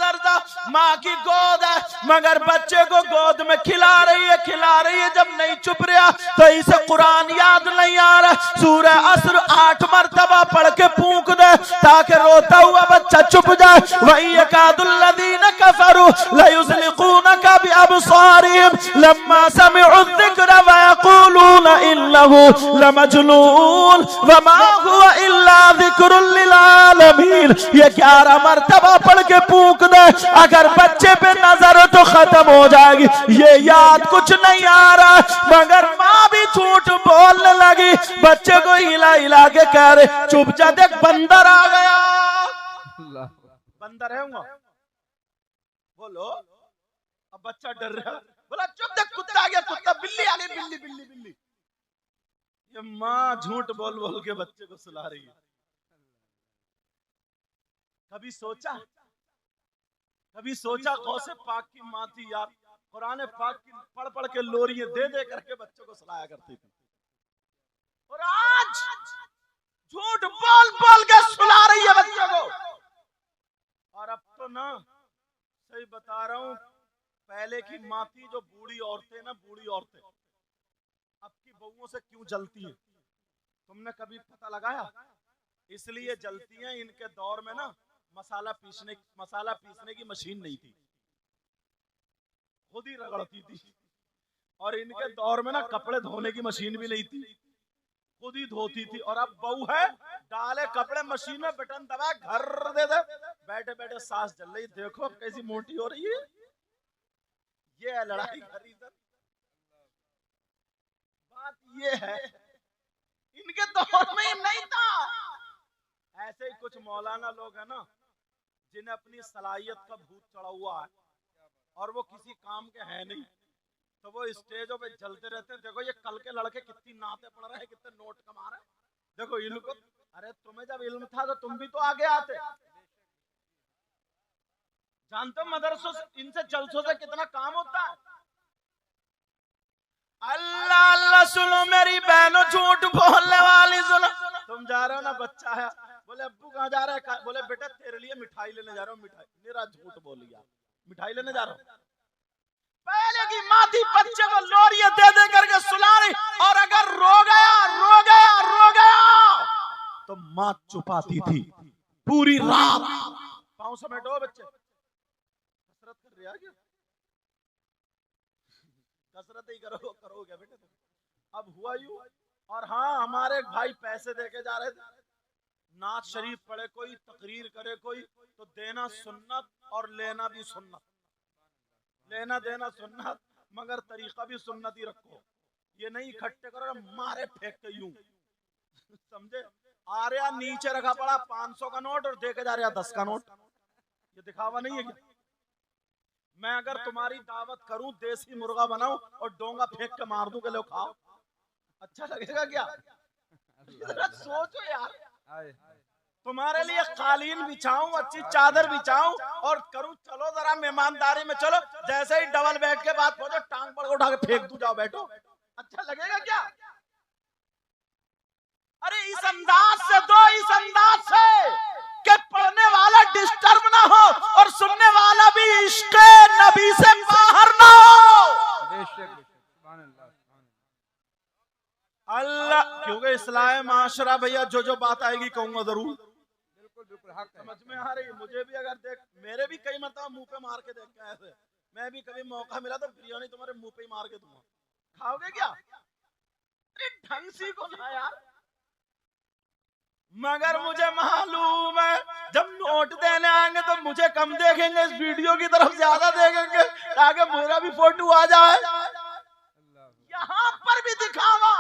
मंजर था, माँ की गोद है मगर बच्चे को गोद में खिला रही है। जब नहीं चुप रहा तो इसे कुरान याद नहीं आ रहा, सूरह असर 8 मरतबा पढ़ के फूंक दे ताकि रोता हुआ बच्चा चुप जाए। वही यकादुल्लज़ीना कफरू लयुज़लिक़ूनका बिअबसारिहिम लम्मा समिअु ज़िक्र व यक़ूलूना इन्नहु लमजनून वमा हुवा इल्ला ज़िक्रुल लिल आलमीन। ये 11 मरतबा पढ़ के फूंक दे, अगर बच्चे पे नजर तो खत्म हो जाएगी। ये याद कुछ नहीं आ रहा मगर माँ भी झूठ बोलने लगी, बच्चे को हिला हिला के कह रहे चुप जा, देख बंदर आ गया। बंदर है बोलो, अब बच्चा डर रहा है, बोला चुप, देख कुत्ता आ गया, कुत्ता, बिल्ली आ गई, बिल्ली बिल्ली बिल्ली। ये माँ झूठ बोल बोल के बच्चे को सुला रही है। कभी सोचा गौसे पाक की माँ थी यार, कुरान पाक की पढ़ पढ़ के लोरियां दे दे करके बच्चों को सुलाया करती थी, और आज झूठ बोल बोल के सुला रही है बच्चों को। और अब तो ना सही बता रहा हूं, पहले की माँ थी जो बूढ़ी औरतें अब की बहुओं से क्यों जलती हैं, तुमने कभी पता लगाया? इसलिए जलती हैं, इनके दौर में ना मसाला पीसने की मशीन नहीं थी, खुद ही रगड़ती थी। और इनके दौर में ना कपड़े धोने की मशीन भी नहीं थी, खुद ही धोती थी। और अब बहू है, डाले कपड़े मशीन में, बटन दबाए, घर दे दे, बैठे बैठे सांस जल रही, देखो अब कैसी मोटी हो रही है। ये है लड़ाई का रीजन। बात ये है, इनके दौर में नहीं था। ऐसे ही कुछ मौलाना लोग हैं ना, जिन्हें अपनी सलाहियत का भूत चढ़ा हुआ है और वो किसी काम के हैं नहीं, तो वो स्टेजों पे जलते रहते हैं। देखो ये कल के लड़के कितनी नाते पढ़ रहे हैं, कितने नोट कमा रहे हैं, देखो इनको। अरे तुम्हें जब इल्म था तो तुम भी तो आगे आते। जानते हो मदरसों से, इनसे जलसों से कितना काम होता है। अल्लाह अल्लाह सुनो मेरी बहनों, झूठ बोलने वाली सुनो। तुम जा रहे हो ना, बच्चा है, बोले अब्बू कहाँ जा रहा है, बोले बेटा तेरे लिए मिठाई लेने जा रहा हूँ। मिठाई, मेरा झूठ बोल गया, मिठाई लेने जा रहा हूँ। पहले की माँ थी बच्चे को लोरियां दे दे करके सुला रही, और अगर रो गया तो माँ चुपाती थी पूरी रात। पाँव समेटो बच्चे, कसरत कर रहा क्या? कसरत ही करोगे बेटे तुम। अब हुआ यूं, और हाँ हमारे भाई पैसे देके जा रहे थे, नात शरीफ पढ़े कोई, तकरीर करे कोई, तो देना सुन्नत और लेना भी सुन्नत, लेना देना सुन्नत, मगर तरीका भी सुन्नत ही रखो। ये नहीं इकट्ठे करो मारे फेंक के यूं, समझे? आ रहा नीचे रखा पड़ा 500 का नोट और देके जा रहा 10 का नोट, ये दिखावा नहीं है क्या? मैं अगर तुम्हारी दावत करूं, देसी मुर्गा बनाऊं और डोंगा फेंक के मार दूं के लो खाओ, अच्छा लगेगा क्या? सोचो यार, तुम्हारे लिए कालीन बिछाऊं, अच्छी चादर बिछाऊं और करूं, चलो जरा मेहमानदारी में चलो, जैसे ही डबल बेड के बाद पहुंचो टांग पड़ उठा के फेंक दूं, जाओ बैठो, अच्छा लगेगा क्या? अरे इस अंदाज से दो, इस अंदाज से कि पढ़ने वाला डिस्टर्ब ना हो और सुनने वाला भी इश्क़ नबी से बाहर ना हो। अल्लाह, क्योंकि इस्लाह माशरा भैया जो बात आएगी कहूंगा जरूर। समझ में आ रही है? मुझे भी अगर देख, मेरे भी कई मतलब मुंह पे मार के देख के ऐसे, मैं भी कभी मौका मिला तो बिरयानी तुम्हारे मुंह पे ही मार के दूंगा, खाओगे क्या? अरे ढंग सी को ना यार। मगर मुझे मालूम है जब नोट देने आएंगे तो मुझे कम देखेंगे, इस वीडियो की तरफ ज्यादा देखेंगे ताकि मेरा भी फोटो आ जाए। यहाँ पर भी दिखावा।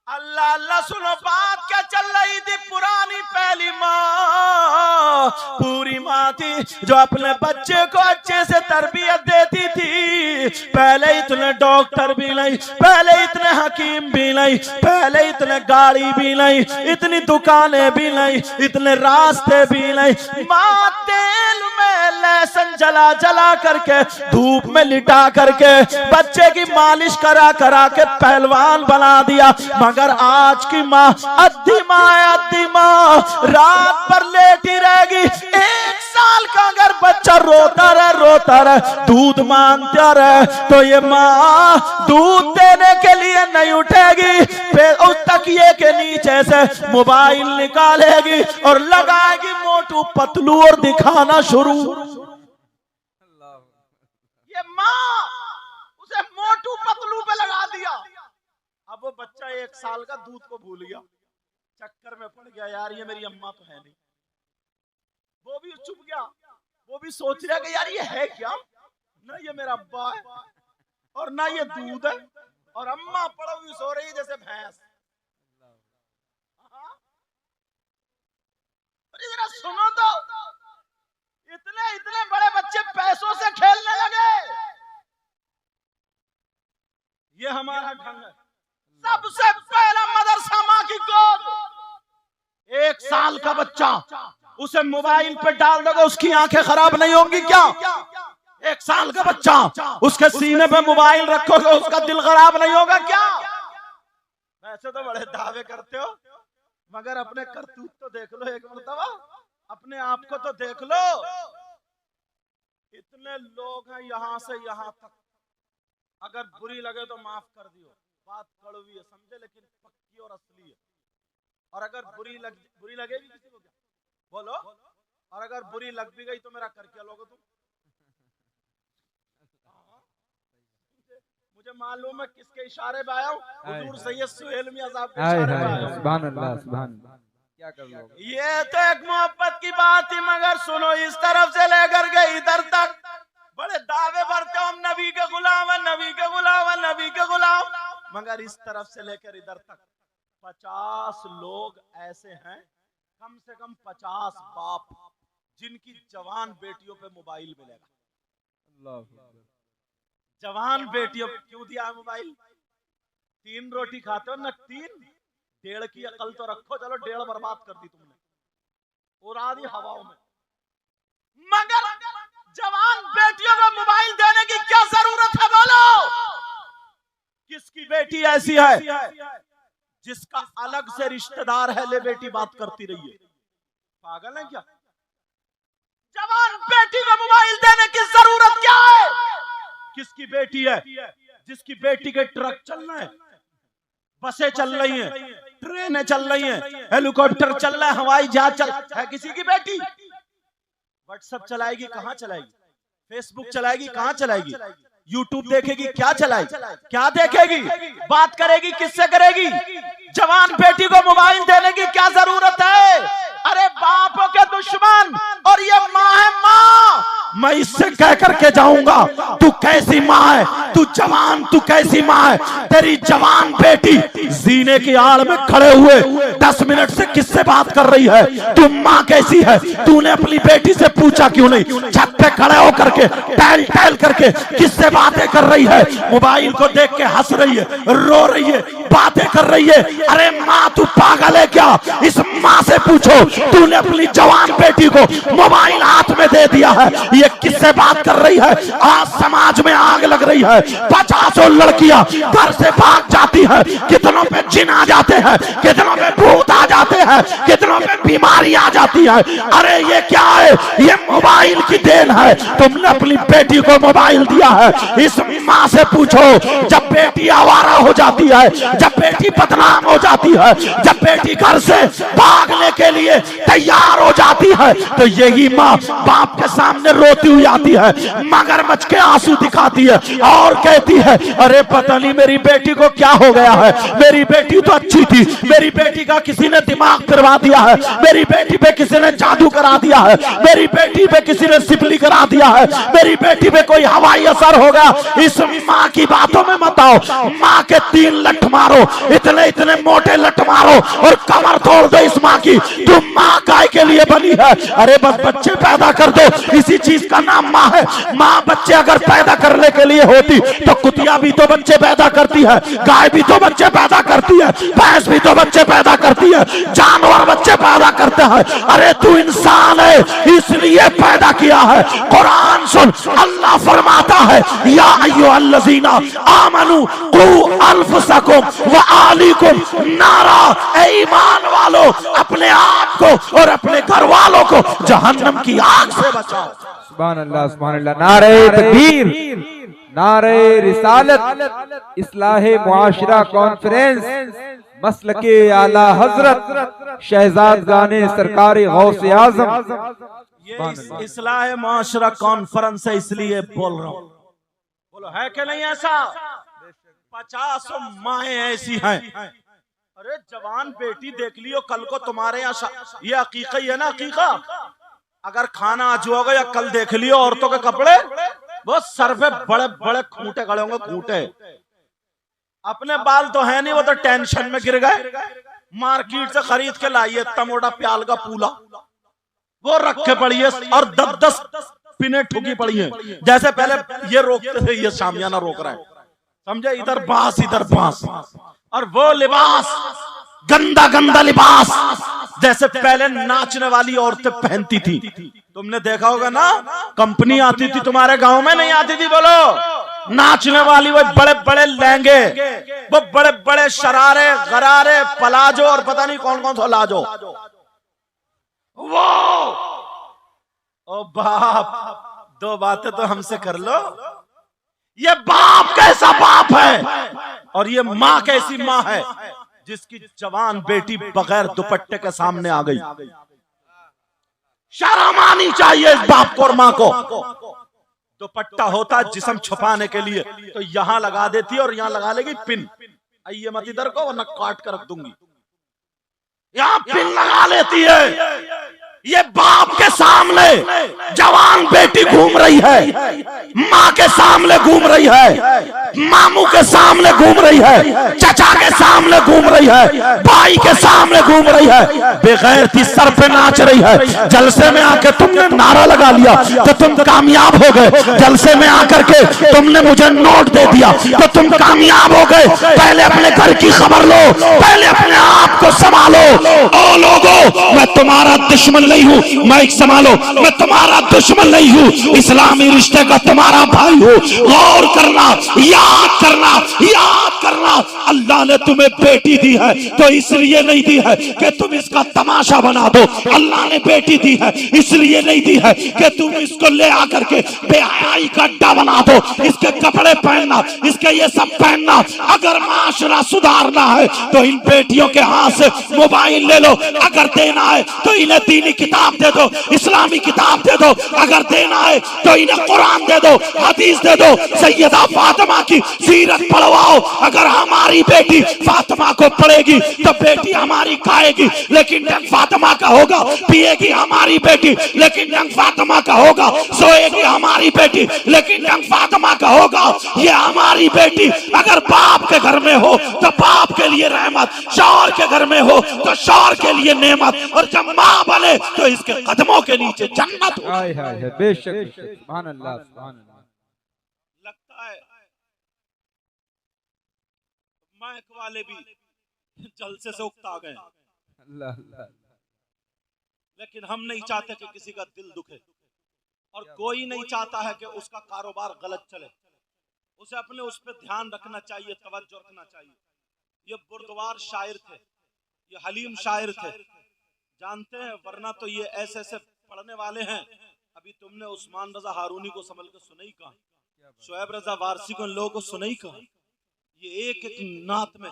अल्लाह अल्लाह सुनो, बात क्या चल रही थी? पुरानी पहली माँ, पूरी माँ थी जो अपने बच्चे को अच्छे से तरबियत देती थी। पहले इतने डॉक्टर भी नहीं, पहले इतने हकीम भी नहीं, पहले इतने गाड़ी भी नहीं, इतनी दुकानें भी नहीं, इतने रास्ते भी नहीं। माँ तेल में लहसुन जला जला करके, धूप में लिटा करके बच्चे की मालिश करा करा के पहलवान बना दिया। मगर आज की माँ अद्धी माँ रात भर लेटी रहेगी। 1 साल का अगर बच्चा रोता रहे दूध मांगता रहे, तो ये माँ दूध देने के लिए नहीं उठेगी, फिर उस तकिए के नीचे से मोबाइल निकालेगी और लगाएगी मोटू पतलू और दिखाना शुरू। ये माँ उसे मोटू पतलू पे लगा दिया। अब वो बच्चा 1 साल का दूध को भूल गया, चक्कर में पड़ गया, यार ये मेरी अम्मा तो है नहीं। वो भी चुप गया, वो भी सोच रहा कि यार ये है क्या, ना ये मेरा अब्बा है और ना ये दूध है, और अम्मा पड़ी हुई सो रही है जैसे भैंस। जरा सुनो तो, इतने इतने बड़े बच्चे पैसों से खेलने लगे। ये हमारा ढंग है। सबसे पहला मदरसा माँ की गोद। 1 साल का बच्चा उसे मोबाइल पे डाल दोगे, उसकी आंखें खराब नहीं होंगी क्या? 1 साल का बच्चा उसके सीने पे मोबाइल रखोगे, उसका दिल खराब नहीं होगा क्या? वैसे तो बड़े दावे करते हो, मगर अपने करतूत तो देख लो एक मर्तबा, अपने आप को तो देख लो। इतने लोग हैं यहाँ से यहाँ तक, अगर बुरी लगे तो माफ कर दियो, बात कड़वी है समझे, लेकिन पक्की और असली है। और अगर बुरी लगेगी किसी को क्या बोलो, और अगर बुरी लग भी गई तो मेरा कर क्या लोगे तुम? मुझे मालूम है किसके इशारे पे आया हूँ, हुजूर सैयद सुहेल मियां साहब के इशारे पे आया हूँ। सुभान अल्लाह, सुभान अल्लाह। क्या कर लोगे? ये तो एक मोहब्बत की बात थी, मगर सुनो, इस तरफ से लेकर के इधर तक बड़े दावे भरते हो हम नबी के गुलाम है, नबी के गुलाम है, नबी के गुलाम, मगर इस तरफ से लेकर इधर तक 50 लोग ऐसे हैं, कम से कम 50 बाप, जिनकी जवान बेटियों पे मोबाइल मिलेगा। जवान बेटियों क्यों दिया मोबाइल? 3 रोटी खाते हो ना, 3, 1.5 की अकल तो रखो। चलो 1.5 बर्बाद कर दी तुमने, उड़ा दी हवाओं में। मगर जवान बेटियों को मोबाइल देने की क्या जरूरत है बोलो? किसकी बेटी ऐसी है जिसका अलग से रिश्तेदार है, ले बेटी बात करती रही है? पागल है क्या? जवान बेटी को मोबाइल देने की जरूरत क्या है? किसकी बेटी है जिसकी बेटी के ट्रक चल रहे हैं, बसें चल रही हैं, ट्रेनें चल रही हैं, हेलीकॉप्टर चल रहा है, हवाई जहाज चल है, किसी की बेटी? व्हाट्सएप चलाएगी, कहां चलाएगी? फेसबुक चलाएगी, कहां चलाएगी? यूट्यूब देखेगी, क्या चलाएगी? क्या देखेगी? बात करेगी, किससे करेगी? जवान बेटी को मोबाइल देने की क्या जरूरत है? अरे बापों के दुश्मन, और ये माँ है माँ। मैं इससे कह करके जाऊंगा, तू कैसी माँ है, तू जवान, तू कैसी माँ है? तेरी जवान बेटी जीने की आड़ में खड़े हुए 10 मिनट से किससे बात कर रही है? तू माँ कैसी है? तूने अपनी बेटी से पूछा क्यों नहीं? छत पे खड़े होकर के टहल टहल करके किससे बातें कर रही है? मोबाइल को देख के हंस रही है, रो रही है, बातें कर रही है। अरे माँ तू पागल है क्या? इस माँ से पूछो, तूने अपनी जवान बेटी को मोबाइल हाथ में दे दिया है, ये किससे बात कर रही है? आज समाज में आग लग रही है, 50 लड़कियां घर से भाग जाती है, कितनों पे जिन आ जाते हैं, कितनों पे भूत आ जाते हैं, कितनों पे बीमारी आ जाती है। अरे ये क्या है? ये मोबाइल की देन है। तुमने अपनी बेटी को मोबाइल दिया है, इस माँ से पूछो, जब बेटी आवारा हो जाती है, जब बेटी बदनाम हो जाती है, जब बेटी घर से भागने के लिए तैयार हो जाती है, तो यही माँ बाप के सामने रोती हुई आती है, मगरमच्छ के आंसू दिखाती है और कहती है, अरे पता नहीं मेरी बेटी को क्या हो गया है, मेरी बेटी तो अच्छी थी, मेरी बेटी का किसी ने दिमाग फिरवा दिया है, मेरी बेटी पे किसी ने जादू करा दिया है, मेरी बेटी पे किसी ने सिपली करा दिया है, मेरी बेटी पे कोई हवाई असर हो गया। इस माँ की बातों में मत आओ। माँ के 3 लठ मारो, इतने इतने मोटे लठ मारो और कमर तोड़ दो इस माँ की। तुम माँ काय के लिए बनी है? अरे बस बच्चे पैदा कर दो, इसी चीज का नाम माँ है। माँ बच्चे अगर पैदा करने के लिए होती तो कुतिया भी तो बच्चे पैदा करती है, गाय भी तो बच्चे पैदा करती है, भैंस भी तो बच्चे पैदा करती है, जानवर बच्चे पैदा करते हैं। अरे तू इंसान है इसलिए पैदा किया है। कुरान सुन, अल्लाह फरमाता है, या अय्युहल्लज़ीना आमनू कू अनफुसकुम व अहलीकुम नारा, ऐ ईमान वालों अपने आप को और अपने घर वालों को जहन्नम की आग से बचाओ। सुभान अल्लाह, नारे तकबीर, नारे रिसालत, इस्लाहे मुआशरा कॉन्फ्रेंस, मसलके आला हजरत शहजादगाने सरकारी गौसे आजम। ये इस्लाहे मुआशरा कॉन्फ्रेंस है, इसलिए बोल रहा हूँ। बोलो है कि नहीं ऐसा? 50 माएँ ऐसी हैं। अरे जवान बेटी देख लियो, कल को तुम्हारे यहाँ ये अकीका ही है ना, अकीका। अगर खाना आज होगा या कल देख लियो औरतों के कपड़े, वो सर पे बड़े बड़े खूंटे खड़े होंगे, खूंटे। अपने बाल तो है नहीं, वो तो टेंशन में गिर गए। मार्केट से खरीद के लाइए इतना मोटा प्याल का पूला, वो रख के पड़ी है और 10-10 पिने ठुकी पड़ी है। जैसे पहले ये रोकते थे, ये शामियाना रोक रहा है, समझे? इधर बांस इधर बांस, और वो लिबास गंदा गंदा लिबास जैसे पहले नाचने वाली औरतें पहनती थी। तुमने देखा होगा ना, कंपनी आती थी तुम्हारे गांव में, नहीं आती थी? बोलो, नाचने वाली, वो बड़े बड़े लहंगे, वो बड़े बड़े शरारे गरारे पलाजो और पता नहीं कौन कौन सा लाजो। वो ओ बाप, दो बातें तो हमसे कर लो। ये बाप कैसा बाप है और ये माँ कैसी माँ है जिसकी जवान बेटी बगैर दुपट्टे के सामने आ गई। शर्म आनी चाहिए इस बाप को और माँ को। दुपट्टा होता जिस्म छुपाने के लिए, तो यहां लगा देती है और यहां लगा लेगी पिन। आइए मत इधर को, वरना काट कर रख दूंगी। यहां पिन लगा लेती है। ये बाप के सामने जवान बेटी घूम रही है, माँ के सामने घूम रही है, मामू के सामने घूम रही है, चाचा के सामने घूम रही है, भाई के सामने घूम रही है, बेगैरती सर पे नाच रही है। जलसे में आकर तुमने नारा लगा लिया तो तुम कामयाब हो गए। जलसे में आकर के तुमने मुझे नोट दे दिया तो तुम कामयाब हो गए। पहले अपने घर की खबर लो, पहले अपने आप को संभालो। ओ लोगों, मैं तुम्हारा दुश्मन नहीं हूँ, मैं संभालो, मैं तुम्हारा दुश्मन नहीं हूँ, इस्लामी रिश्ते का तुम्हारा भाई हूँ। गौर करना, याद करना, याद करना, अल्लाह ने तुम्हें बेटी दी है तो इसलिए नहीं दी है कि तुम इसका तमाशा बना दो। अल्लाह ने बेटी दी है इसलिए नहीं दी है कि तुम इसको ले आकर के बेहयाई का अड्डा बना दो, इसके कपड़े पहनना, इसके ये सब पहनना। अगर माशरा सुधारना है तो इन बेटियों के हाथ से मोबाइल ले लो, अगर देना है तो इन्हें दीनी किताब दे दो, इस्लामी किताब दे दो, अगर देना है तो इन्हें कुरान दे दो, हदीस दे दो, सैयदा फातिमा की सीरत पढ़वाओ। अगर हमारी बेटी फातिमा को पढ़ेगी तो बेटी हमारी खाएगी, लेकिन ढंग फातिमा का होगा। पिएगी हमारी बेटी, लेकिन ढंग फातिमा का होगा। सोएगी हमारी बेटी, लेकिन ढंग फातिमा का होगा। ये हमारी बेटी अगर बाप के घर में हो तो बाप के लिए रहमत, शौहर के घर में हो तो शौहर के लिए नेमत, और जब माँ बने तो इसके कदमों के नीचे जन्नत हो। बेशक, सुभान अल्लाह, सुभान अल्लाह। लगता है माइक वाले भी जलसे से उकता गए, लेकिन हम नहीं चाहते कि किसी का दिल दुखे, और कोई नहीं चाहता है कि उसका कारोबार गलत चले। उसे अपने उस पर ध्यान रखना चाहिए, तवज्जो रखना चाहिए। ये बुर्दवार शायर थे, ये हलीम शायर थे, जानते हैं, वरना तो ये ऐसे ऐसे पढ़ने वाले हैं। अभी तुमने उस्मान रजा हारूनी को संभल के सुना ही कहा, शोएब रजा वारसी को इन लोगों को सुना ही कहा। ये एक एक नात में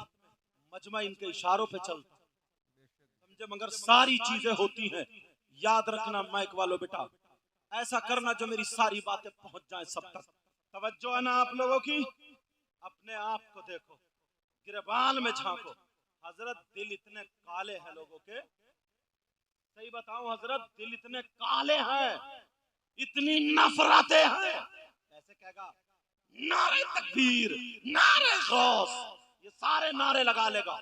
मजमा इनके इशारों पे चलता, समझे? मगर सारी चीजें होती हैं, याद रखना माइक वालों बेटा, ऐसा करना जो मेरी सारी बातें पहुंच जाए सब तक। तवज्जो है ना आप लोगों की? अपने आप को देखो, गिरबान में झांको। हजरत दिल इतने काले हैं लोगों के, सही बताऊं हजरत, दिल इतने काले हैं, इतनी नफरतें हैं। कैसे कहेगा? नारे तकबीर, नारे गौस, ये सारे नारे लगा लेगा,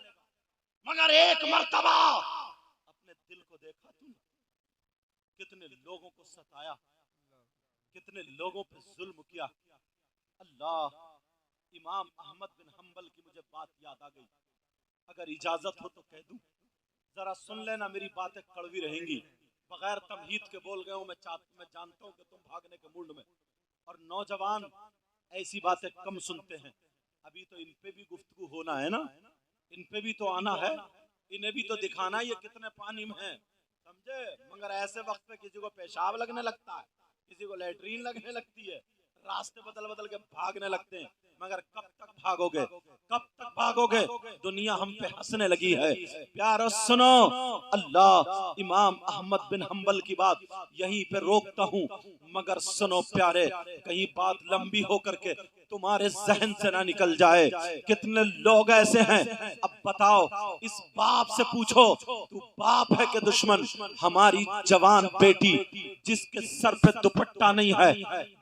मगर एक मर्तबा अपने दिल को देखा तुम, कितने लोगों को सताया, कितने लोगों पे जुल्म किया। अल्लाह, इमाम अहमद बिन हम्बल की मुझे बात याद आ गई, अगर इजाजत हो तो कह दूं, जरा सुन लेना, मेरी बातें कड़वी रहेंगी, बगैर तमहीद के बोल गए हूं। मैं जानता हूं कि तुम भागने के मूड में, और नौजवान ऐसी बातें कम सुनते हैं। अभी तो इन पे भी गुफ्तगू होना है ना, इन पे भी तो आना है, इन्हें भी तो दिखाना ये कितने पानी में है, समझे? मगर ऐसे वक्त पे किसी को पेशाब लगने लगता है, किसी को लैट्रीन लगने लगती है, रास्ते बदल बदल के भागने लगते हैं, मगर कब तक भागोगे, कब तक भागोगे? दुनिया हम पे हंसने लगी है। प्यारो सुनो, अल्लाह इमाम अहमद बिन हंबल की बात यहीं पे रोकता हूँ, मगर सुनो प्यारे, कहीं बात लंबी हो करके तुम्हारे जहन से ना निकल जाए। कितने लोग ऐसे हैं, अब बताओ, इस बाप से पूछो, तू बाप है कि दुश्मन? हमारी जवान बेटी जिसके सर पे दुपट्टा नहीं है,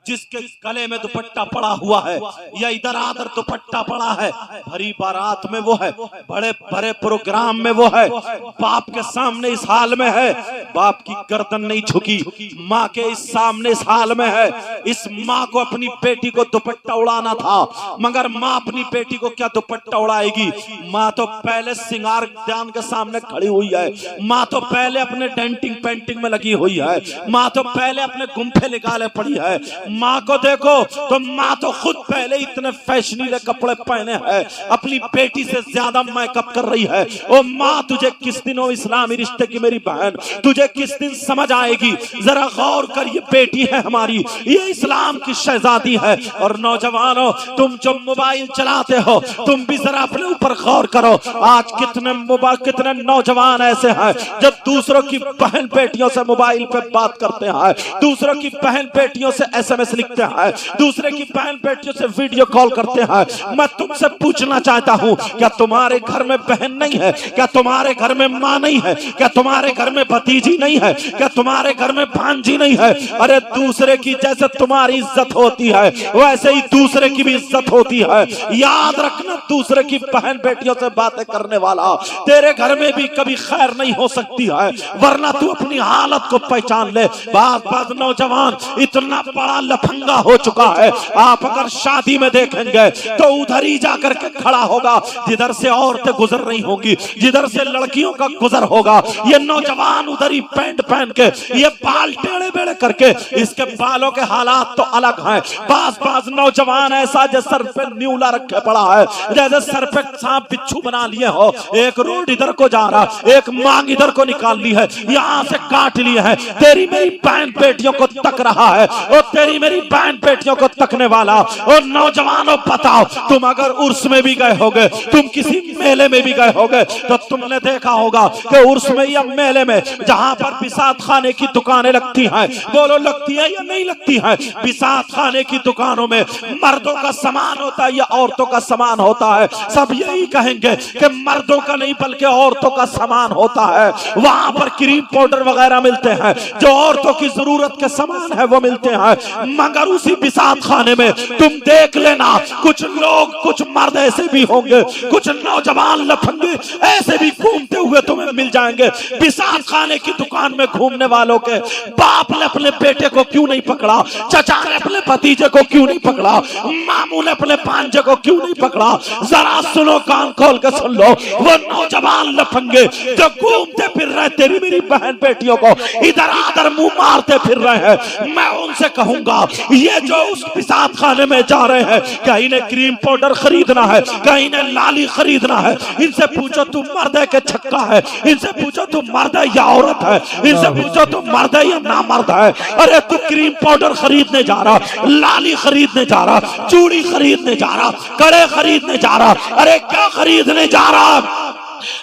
जिसके गले में दुपट्टा पड़ा हुआ है या इधर आधर दुपट्टा पड़ा है, भरी बारात में वो है, बड़े बड़े प्रोग्राम में वो है, बाप के सामने इस हाल में है, बाप की गर्दन नहीं झुकी, माँ के इस सामने इस हाल में है। इस माँ को अपनी बेटी को दुपट्टा उड़ाना था, मगर माँ अपनी बेटी को क्या दुपट्टा उड़ाएगी? माँ तो पहले सिंगार दान के सामने खड़ी हुई है, माँ तो पहले अपने डेंटिंग पेंटिंग में लगी हुई है, माँ तो पहले अपने गुम्फे निकाले पड़ी है। माँ को देखो तो माँ तो खुद पहले इतने फैशनीले कपड़े पहने हैं, अपनी बेटी से ज्यादा मेकअप कर रही है। ओ माँ, तुझे किस दिन, ओ इस्लामी रिश्ते की मेरी बहन, तुझे किस दिन समझ आएगी? जरा गौर कर, ये बेटी है हमारी, ये इस्लाम की शहजादी है। और नौजवानों, तुम जो मोबाइल चलाते हो, तुम भी जरा अपने ऊपर गौर करो। आज कितने नौजवान ऐसे हैं जो दूसरों की बहन बेटियों से मोबाइल पे बात करते हैं, दूसरों की बहन बेटियों से SMS लिखते हैं, दूसरे की बहन बेटियों से वीडियो कॉल करते हैं। मैं तुमसे पूछना चाहता हूँ, क्या तुम्हारे घर में बहन नहीं है? क्या तुम्हारे घर में माँ नहीं है? क्या तुम्हारे घर में भतीजी नहीं है? क्या तुम्हारे घर में भांजी नहीं है? अरे दूसरे की जैसे तुम्हारी इज्जत होती है, वैसे ही दूसरे की भी इज्जत होती है। याद रखना, दूसरे की बहन बेटियों से बातें करने वाला तेरे घर में भी कभी खैर नहीं हो सकती है, वरना तू अपनी हालत को पहचान ले। बात नौजवान इतना बड़ा लफंगा हो चुका है, आप अगर शादी में देखेंगे तो उधर ही जाकर के खड़ा होगा जिधर से औरतें गुजर रही होंगी, जिधर से लड़कियों का गुजर होगा। ये नौजवान उधर ही पैंट पहन के, ये बाल टेढ़े बेड़े करके, इसके बालों के हालात तो अलग हैं। बाज नौजवान ऐसा जैसे सर पे न्यूला रखे पड़ा है, जैसे सर पे सांप बिच्छू बना लिए हो। एक रोड इधर को जा रहा, एक मांग इधर को निकाल ली है, यहाँ से काट लिए है। तेरी मेरी बहन बेटियों को तक रहा है, और तेरी मेरी बहन बेटियों को तकने वाला। और नौजवानों, बताओ, तुम अगर उर्स में भी गए होगे, तुम किसी मेले में भी गए होगे, तो तुमने देखा होगा कि उर्स में या मेले में जहां पर बिसात खाने की दुकानें लगती हैं, बोलो लगती है या नहीं लगती है? बिसात खाने की दुकानों में मर्दों का सामान होता है या औरतों का सामान होता है? सब यही कहेंगे कि मर्दों का नहीं बल्कि औरतों का सामान होता है। वहां पर क्रीम पाउडर वगैरह मिलते हैं, जो औरतों की जरूरत के सामान है वो मिलते हैं। मगर उसी बिसात खाने में तुम देख लेना, कुछ लोग, कुछ मर्द ऐसे भी होंगे, कुछ नौजवान लफंगे ऐसे भी घूमते हुए तुम्हें मिल जाएंगे। बिसात खाने की दुकान में घूमने वालों के बाप ने अपने बेटे को क्यों नहीं पकड़ा? चचा ने अपने भतीजे को क्यों नहीं पकड़ा? मामू ने अपने भांजे को क्यों नहीं पकड़ा? जरा सुनो, कान खोल के सुन लो, वो नौजवान लफंगे जो घूमते फिर रहे तेरी मेरी बहन बेटियों को इधर आधर मुंह मारते फिर रहे हैं, मैं उनसे कहूंगा, ये जो उस बिसात खाने में जा रहे हैं, कहीं ने क्रीम पाउडर खरीदना है, कहीं ने लाली खरीदना है, इनसे पूछो तुम मर्द है कि छक्का है? इनसे पूछो तुम मर्द है या औरत है? इनसे पूछो तुम मर्द है या ना मर्द है? अरे तू क्रीम पाउडर खरीदने जा रहा, लाली खरीदने जा रहा, चूड़ी खरीदने जा रहा, कड़े खरीदने जा रहा, अरे क्या खरीदने जा रहा?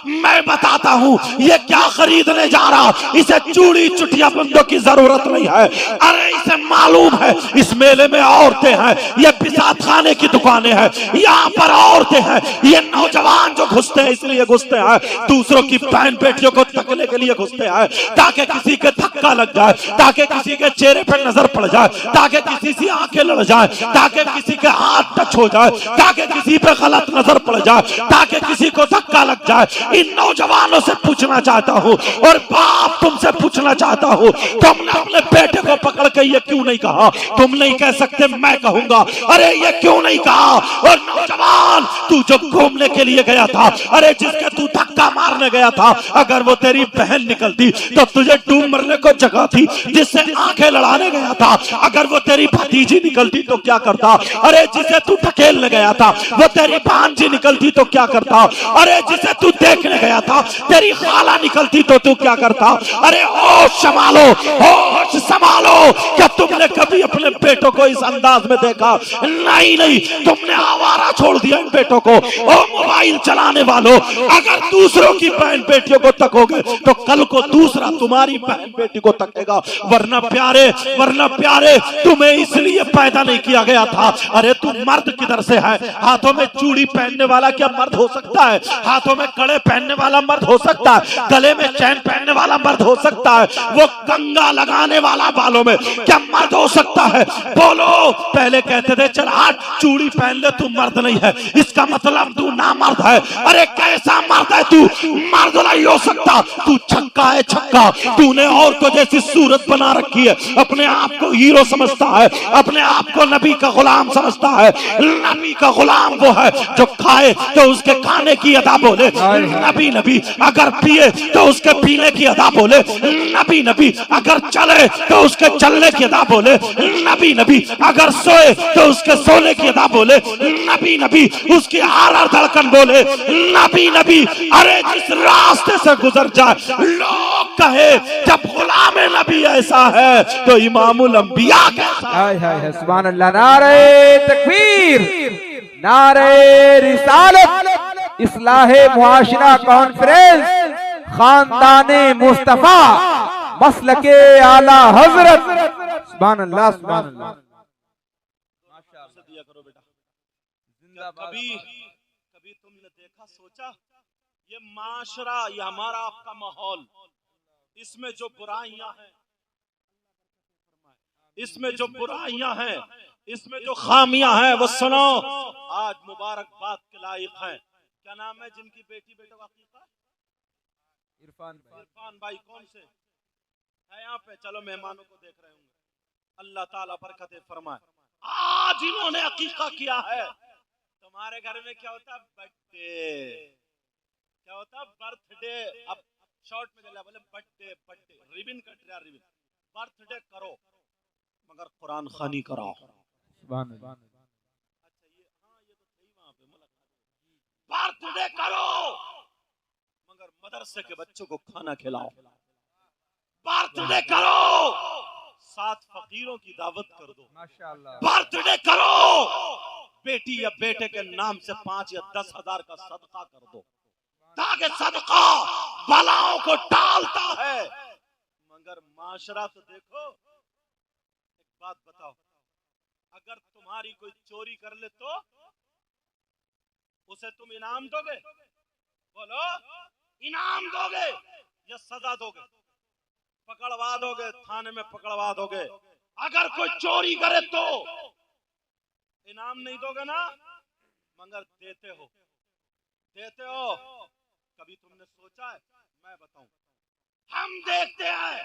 मैं बताता हूं ये क्या खरीदने जा रहा। इसे चूड़ी चुटिया बंदों की जरूरत नहीं है। अरे इसे मालूम है इस मेले में औरतें हैं, ये बिसात खाने की दुकानें हैं, यहाँ पर औरतें हैं। ये नौजवान जो घुसते हैं इसलिए घुसते हैं, दूसरों की बहन बेटियों को तकने के लिए घुसते हैं, ताकि किसी के धक्का लग जाए, ताकि किसी के चेहरे पर नजर पड़ जाए, ताकि किसी से आंखें लड़ जाए, ताकि किसी के हाथ टच हो जाए, ताकि किसी पे गलत नजर पड़ जाए, ताकि किसी को धक्का लग जाए। इन नौजवानों से पूछना चाहता हूँ, और बाप तुमसे पूछना चाहता हूँ, तुमने अपने बेटे को पकड़ के ये क्यों नहीं कहा? तुम नहीं कह सकते, मैं कहूंगा। अरे ये क्यों नहीं कहा? और नौजवान, तू जो घूमने के लिए गया था, अरे जिसके तू धक्का मारने गया था, अगर वो तेरी बहन निकलती तो तुझे डूब मरने को जगह थी। जिससे आंखें लड़ाने गया था, अगर वो तेरी भतीजी निकलती तो क्या करता? अरे जिसे तू ढकेलने गया था, वो तेरी भांजी निकलती तो क्या करता? अरे जिसे तू देखने गया था, तेरी खाला निकलती तो तू क्या करता? अरे होश संभालो, होश होश संभालो। क्या तुमने कभी अपने बेटों को इस अंदाज में देखा? नहीं नहीं, तुमने आवारा छोड़ दिया इन बेटों को। ओ मोबाइल चलाने वालों, अगर दूसरों की बहन बेटियों को तकोगे तो कल को दूसरा तुम्हारी बहन बेटी को तकेगा। वरना प्यारे तुम्हें इसलिए पैदा नहीं किया गया था। अरे तू मर्द किधर से है? हाथों में चूड़ी पहनने वाला क्या मर्द हो सकता है? हाथों में कड़े पहनने वाला मर्द हो सकता है? गले में चैन पहनने वाला मर्द हो सकता है? वो कंगा लगाने वाला बालों में क्या मर्द हो सकता है? बोलो। पहले कहते थे चल हाथ चूड़ी पहन ले, तू मर्द नहीं है, इसका मतलब तू ना मर्द है। अरे कैसा मर्द है तू? मर्द नहीं हो सकता, तू छक्का है छक्का। तूने औरतों जैसी सूरत बना रखी है, अपने आप को हीरो समझता है, अपने आप को नबी का गुलाम समझता है। नबी का गुलाम वो है जो खाए तो उसके खाने की अदा बोले नबी नबी, अगर पिए तो उसके पीने की अदा बोले नबी नबी, अगर चले तो उसके चलने की अदा बोले नबी नबी, अगर सोए तो उसके सोने की अदा बोले नबी नबी, उसकी हर धड़कन बोले नबी नबी। अरे जिस रास्ते से गुजर जाए लोग कहे जब गुलाम नबी ऐसा है तो इमामुल अंबिया कैसा? हाय हाय हाय, सुभान अल्लाह। नारे तकबीर, नारे रिसालत, इस्लाहे मुआशरा कॉन्फ्रेंस, खानदाने मुस्तफा, मसलके आला हजरत। सुभान अल्लाह, सुभान अल्लाह। दिया करो बेटा। कभी तुमने देखा सोचा ये माशरा, ये हमारा आपका माहौल, इसमें जो बुराइयां हैं, इसमें जो बुराइयां हैं, इसमें जो खामियां हैं, वो सुनो। आज मुबारकबाद के लायक हैं। क्या नाम है जिनकी बेटी बेटों का अकीका? इरफान भाई। कौन से है यहाँ पे? चलो मेहमानों को देख रहे होंगे। अल्लाह ताला बरकत फरमाए। आज इन्होंने अकीका किया है। तुम्हारे घर में क्या होता है? बर्थडे। क्या होता है? बर्थडे। अब शॉर्ट में चला बोले बर्थडे बर्थडे, रिबन कट रहा, रिबन। बर्थडे करो मगर कुरान खानी कराओ। अच्छा ये, हाँ ये तो सही वहां पे मुलाकात। बर्थडे करो मगर मदरसे के बच्चों को खाना खिलाओ। बर्थडे करो, 7 फकीरों की दावत कर दो। माशाअल्लाह। बर्थडे करो, बेटी या बेटे के नाम से 5 या 10 हजार का सदका कर दो, ताकि सदका बलाओं को टालता है। मगर माशरा तो देखो। एक बात बताओ, अगर तुम्हारी कोई चोरी कर ले तो उसे तुम इनाम दोगे? बोलो, इनाम दोगे या सजा दोगे? पकड़वा दोगे, थाने में पकड़वा दोगे। अगर कोई चोरी करे तो इनाम नहीं दोगे ना, मगर देते हो। कभी तुमने सोचा है? मैं बताऊं, हम देखते हैं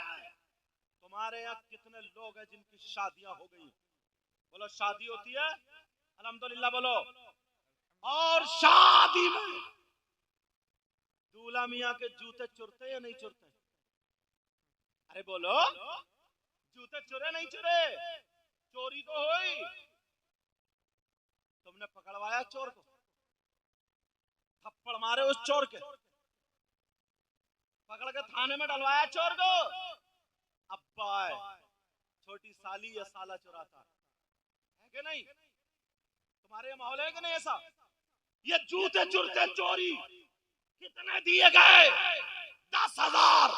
तुम्हारे यहाँ कितने लोग हैं जिनकी शादियां हो गई। बोलो शादी होती है, अल्हम्दुलिल्लाह बोलो। और शादी में दूल्हा मियां के जूते चुरते या नहीं चुरते? अरे बोलो, जूते चुरे नहीं चुरे? चोरी तो हुई। तुमने पकड़वाया चोर को? थप्पड़ मारे उस चोर के? पकड़ के थाने में डलवाया चोर को? अब्बा है, छोटी साली या साला चुराता है कि नहीं? तुम्हारे माहौल है कि नहीं ऐसा? ये जूते चुरते चोरी कितने दिए गए? 10,000।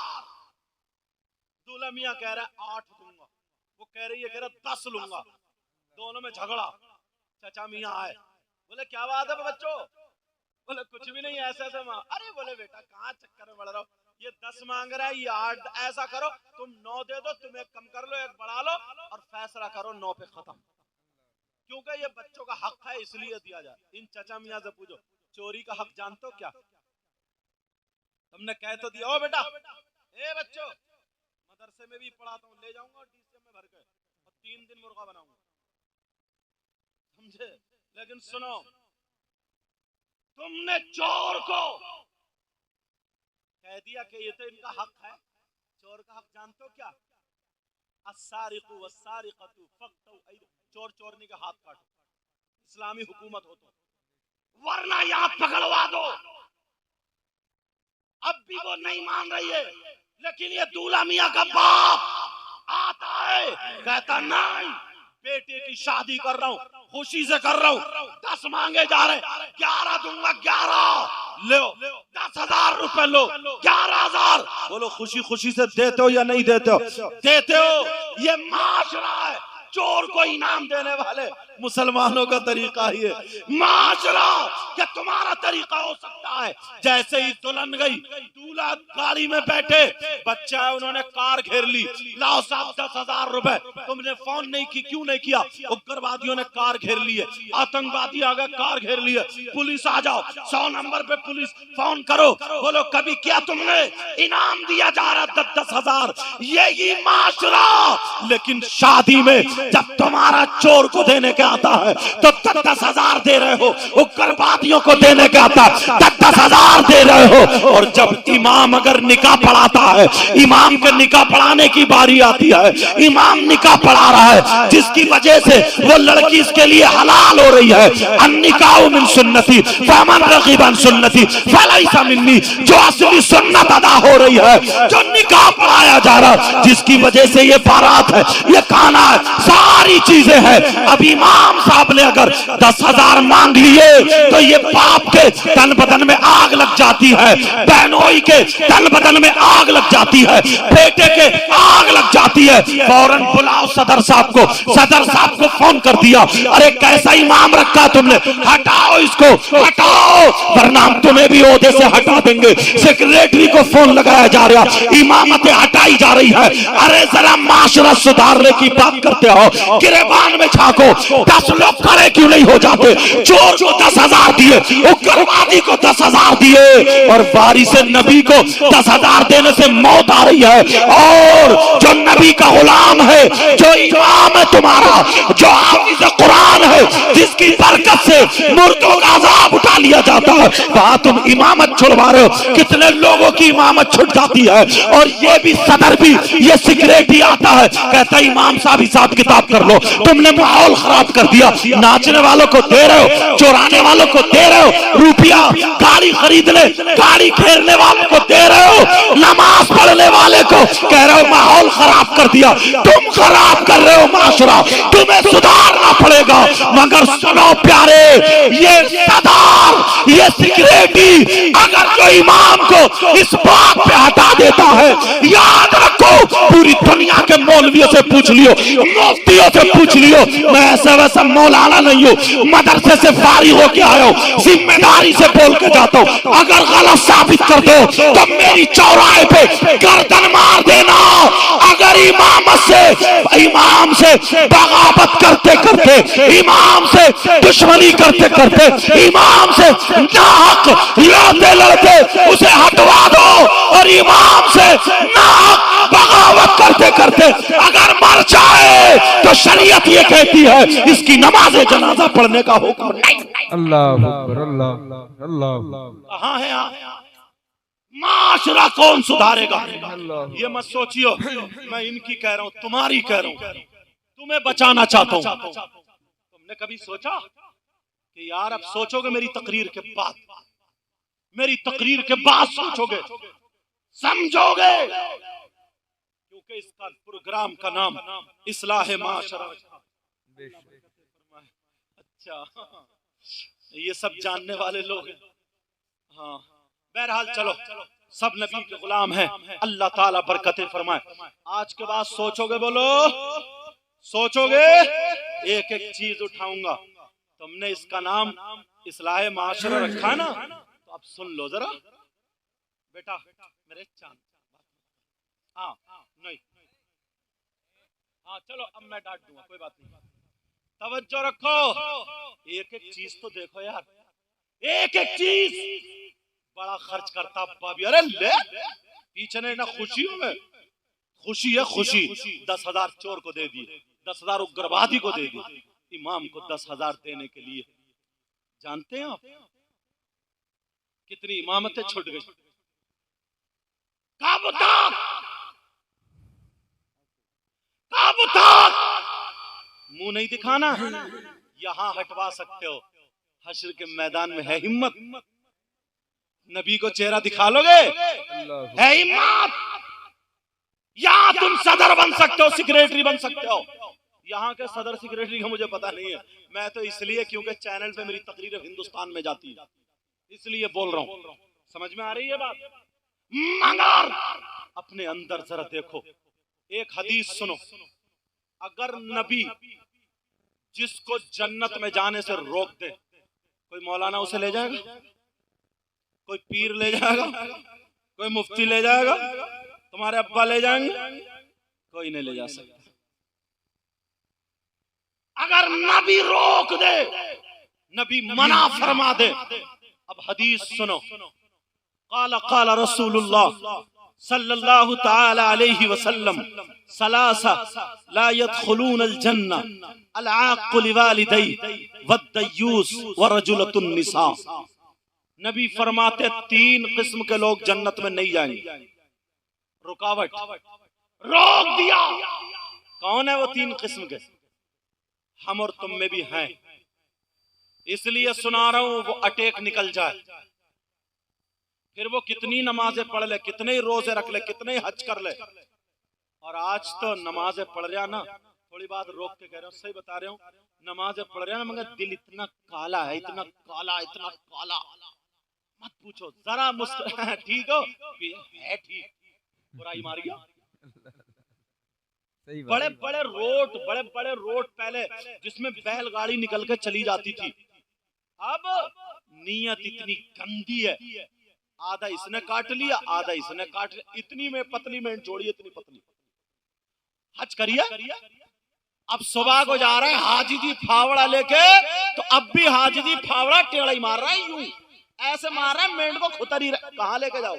दूल्हा मियां कह रहा है 8 दूंगा, वो कह रही है कह रहा 10 लूंगा। दोनों में झगड़ा। चाचा मियां आए, बोले क्या बात है बच्चों? बोले कुछ भी नहीं, ऐसे ऐसे मां। अरे बोले बेटा कहाँ चक्कर में पड़ रहा हो? ये 10 मांग रहा है, ये 8। ऐसा करो तुम 9 दे दो, तुम एक कम कर लो, एक बढ़ा लो और फैसला करो 9 पे खत्म। क्योंकि ये बच्चों का हक है, इसलिए दिया जाए। इन चाचा मियां से पूछो, चोरी का हक जानते हो क्या? तुमने कह तो दिया हो बेटा, ए बच्चों मदरसे में भी पढ़ाता हूँ, ले जाऊंगा डीसीएम में भर के और 3 दिन मुर्गा बनाऊंगा, समझे? लेकिन सुनो, तुमने चोर को कह दिया कि ये तो इनका हक है। चोर का हक जानते हो क्या? अस्सारिकु वस्सारिकतु फक्तु ऐद, चोर चोरनी का हाथ काटो, इस्लामी हुकूमत हो तो, वरना यहाँ पकड़वा दो। अब भी वो नहीं मान रही है, लेकिन ये दूल्हा मियां का बाप आता है? कहता नहीं, बेटे की शादी कर रहा हूँ, खुशी से कर रहा हूँ। 10 मांगे जा रहे, 11 दूंगा, 11 लो, 10,000 रुपए लो, 11,000। बोलो खुशी खुशी से देते हो या नहीं देते हो? देते हो। ये माशरा है, चोर को इनाम देने वाले मुसलमानों का तरीका ही है माशरा। क्या तुम्हारा तरीका हो सकता है? जैसे ही दुल्हन गई, दूल्हा गाड़ी में बैठे, बच्चा है, उन्होंने कार घेर ली, लाओ साहब 10,000 रुपए। तुमने फोन नहीं की, क्यों नहीं किया? उग्रवादियों ने कार घेर ली है, आतंकवादी आ गए, कार घेर ली है, पुलिस आ जाओ, 100 नंबर पे पुलिस फोन करो। बोलो कभी क्या तुमने इनाम दिया जा रहा 10,000? यही माशरा। लेकिन शादी में जब तुम्हारा चोर को देने के आता है तो 10,000 दे रहे हो, उग्रवादियों को देने के आता 10,000 दे रहे हो। और जब इमाम अगर निकाह पढ़ाता है, इमाम के निकाह पढ़ाने की बारी आती है, इमाम निकाह पढ़ा रहा है जिसकी वजह से वो लड़की इसके लिए हलाल हो रही है। अन्निकाहु मिन सुन्नती फमन रग़िबा अन सुन्नती फलैसा मिन्नी। जो असली सुन्नत अदा हो रही है, जो निकाह पढ़ाया जा रहा, जिसकी वजह से ये बारात है, ये खाना है, सारी चीजें हैं। अब इमाम साहब ने अगर 10,000 मांग लिए तो ये बाप के तन बदन में आग लग जाती है, बहनोई के तन बदन में आग लग जाती है, बेटे के आग लग जाती है। फौरन बुलाओ सदर साहब को। सदर साहब को फोन कर दिया, अरे कैसा इमाम रखा तुमने, हटाओ इसको, हटाओ, वरना हम तुम्हें भी ओहदे से हटा देंगे। सेक्रेटरी को फोन लगाया जा रहा, इमामतें हटाई जा रही है। अरे जरा माशरा सुधारने की बात करते हो, गिरेबान में झांको, 10 लोग खड़े क्यों नहीं हो जाते? चोर को 10,000 दिए, उग्रवादी को 10,000 दिए, और बारी से नबी को 10,000 देने से मौत आ रही है। और जो नबी का गुलाम है, जो इमाम है तुम्हारा, जो हाफिज़ कुरान है, जिसकी बरकत से मुर्दों का अजाब उठा लिया जाता है, वहां तुम इमामत छुड़वा रहे हो। कितने लोगों की इमामत छुट जाती है। और ये भी सदर भी, ये सेक्रेटरी आता है, कहता है इमाम साहब हिसाब किताब कर लो, तुमने माहौल खराब कर दिया। नाचने वालों को दे रहे हो, चुराने वालों को दे रहे हो रुपया, गाड़ी खरीदने, गाड़ी घेरने वालों को दे रहे हो, नमाज पढ़ने वाले को कह रहे हो माहौल खराब कर दिया। तुम खराब कर रहे हो माशरा, तुम्हें सुधारना पड़ेगा। मगर सुनो प्यारे, ये सदार, ये सेक्रेटरी अगर जो इमाम को इस बात पे हटा देता है, याद रखो, पूरी दुनिया के मौलवियों से पूछ लियो, मुफ्तियों से पूछ लियो, मैं ऐसा वैसा मौलाना नहीं हूँ, मदरसे से फारिग होके आया हूँ, जिम्मेदारी से बोल के जाता हूँ। अगर गलत साबित कर दो तो मेरी चौराहे पे गर्दन मार देना। अगर इमाम से बगावत करते करते, इमाम से दुश्मनी करते करते, इमाम से नाहक लड़ते लड़ते उसे हटवा दो, और इमाम से नाहक बगावत करते करते अगर मर जाए तो शरीयत ये कहती है इसकी नमाज जनाजा पढ़ने का हुक्म नहीं। अल्लाह अकबर, अल्लाह अल्लाह। कहाँ है माशरा? कौन सुधारेगा? ये मत सोचियो मैं इनकी कह रहा हूँ, तुम्हारी कह रहा हूँ, तुम्हें बचाना चाहता हूँ। तुमने कभी सोचा कि यार, अब सोचोगे मेरी तकरीर के बाद, मेरी तकरीर के बाद सोचोगे, समझोगे, क्योंकि इसका प्रोग्राम का नाम इस्लाह माशरा। अच्छा, ये सब जानने वाले लोग हैं। हाँ, बहरहाल चलो, सब नबी के गुलाम हैं, अल्लाह ताला बरकतें फरमाए। आज के बाद सोचोगे, बोलो सोचोगे, एक एक चीज उठाऊंगा। तुमने इसका नाम इस्लाह माशरा रखा ना, तो अब सुन लो जरा बेटा, मेरे चांद। हाँ नहीं, हाँ चलो, अब मैं डांट दूंगा, कोई बात नहीं। तवज्जो रखो, एक एक चीज तो देखो यार, एक एक चीज। बड़ा खर्च करता भाभी, अरे ले पीछे नहीं ना, खुशियों में खुशी है, खुशी। 10,000 चोर को दे दिए, 10,000 उग्रवादी को दे दिए, इमाम को 10,000 देने के लिए। जानते हैं आप कितनी इमामतें छूट गई? मुंह नहीं दिखाना, यहां हटवा सकते हो, हश्र के मैदान में है हिम्मत। नबी को चेहरा दिखा लोगे, है हिम्मत? या तुम सदर बन सकते हो, सेक्रेटरी बन सकते हो। यहाँ के सदर सेक्रेटरी का मुझे पता नहीं है, मैं तो इसलिए क्योंकि चैनल पे मेरी तकरीर हिंदुस्तान में जाती है इसलिए बोल रहा हूँ। समझ में आ रही है बात? मगर अपने अंदर जरा देखो, एक हदीस सुनो। अगर नबी जिसको जन्नत में जाने से रोक दे, कोई मौलाना उसे ले जाएगा, कोई पीर ले जाएगा, कोई मुफ्ती ले जाएगा, तुम्हारे अब्बा ले जाएंगे, कोई नहीं ले जा सकता। अगर नबी रोक दे, नबी मना फरमा दे। अब हदीस सुनो। काला काला रसूलुल्लाह सल्लल्लाहु ताला अलैहि वसल्लम सलासा ला यदखुलूनल जन्ना अल आक़ लिवालिदै वद्दयूस वरजुलतुन निसा। नबी फरमाते 3 किस्म के लोग जन्नत में नहीं जाएंगे। रुकावट, रोक दिया। कौन है वो 3 किस्म के? हम और तुम में भी हैं, इसलिए सुना रहा हूं, वो अटैक निकल जाए। फिर वो कितनी नमाजें पढ़ ले, कितने रोजे रख ले, कितने हज कर ले, और आज तो नमाजें पढ़ रहा ना, थोड़ी बात रोक के कह रहा हूँ, सही बता रहा हूँ, नमाजें पढ़ रहा ना, मगर दिल इतना काला है, इतना काला, इतना काला, मत पूछो। जरा मुस्कुरा ठीक हो है, ठीक, बुराई मार गया। बड़े बड़े रोड पहले जिसमें बैलगाड़ी निकल के चली जाती थी, अब नीयत इतनी गंदी है, आधा इसने काट लिया, आधा इसने काट लिया, इतनी में पतली में छोड़ी, इतनी पतली। हज करिए, अब सुबह को जा रहे हैं हाजी जी फावड़ा लेके, तो अब भी हाजी जी फावड़ा टेढ़ा ही मार रहा है, यूं ऐसे मार रहा है, मेंढ को खुतरी कहां लेके जाओ?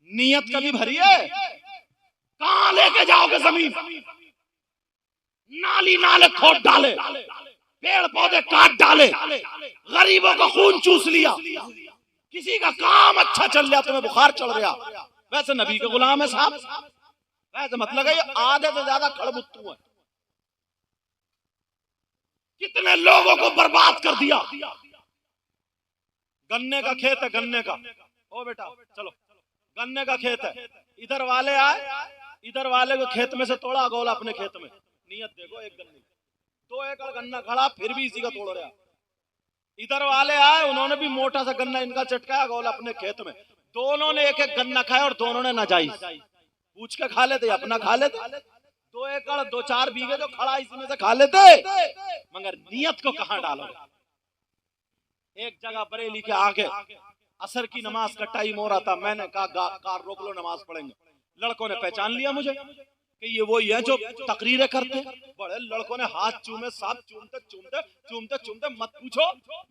नियत कभी भरी है? कहां लेके जाओगे? जमीन, नाली नाले खोद डाले, पेड़ पौधे काट डाले, गरीबों का खून चूस लिया, किसी का काम अच्छा चल रहा, तुम्हें बुखार चढ़ रहा, वैसे नबी के गुलाम है साहब, वैसे मतलब है ये आधे से ज्यादा खड़बुत्तू है। कितने लोगों को बर्बाद कर दिया। गन्ने का खेत है, गन्ने का, ओ बेटा चलो, गन्ने का खेत है, इधर वाले आए, इधर वाले को खेत में से तोड़ा, गोला अपने खेत में। नियत देखो, एक गन्ने 2 एकड़ गन्ना खड़ा, फिर भी इसी का तोड़ रहा। इधर वाले आए, उन्होंने भी मोटा सा गन्ना इनका चटकाया, गोला अपने खेत में। दोनों ने एक एक गन्ना खाया और दोनों ने नाजायज पूछ के खा लेते, अपना खा लेते। 2 एकड़ 2-4 बीघे जो खड़ा इसमें से खा लेते, मगर नियत को कहां डालोगे? एक जगह बरेली के आगे असर की नमाज का टाइम हो रहा था, मैंने कहा कार रोक लो, नमाज पढ़ेंगे। लड़कों ने पहचान लिया मुझे कि ये वही है जो तकरीरें करते। बड़े लड़कों ने हाथ चूमे, साथ चूमते चूमते चूमते चूमते मत पूछो।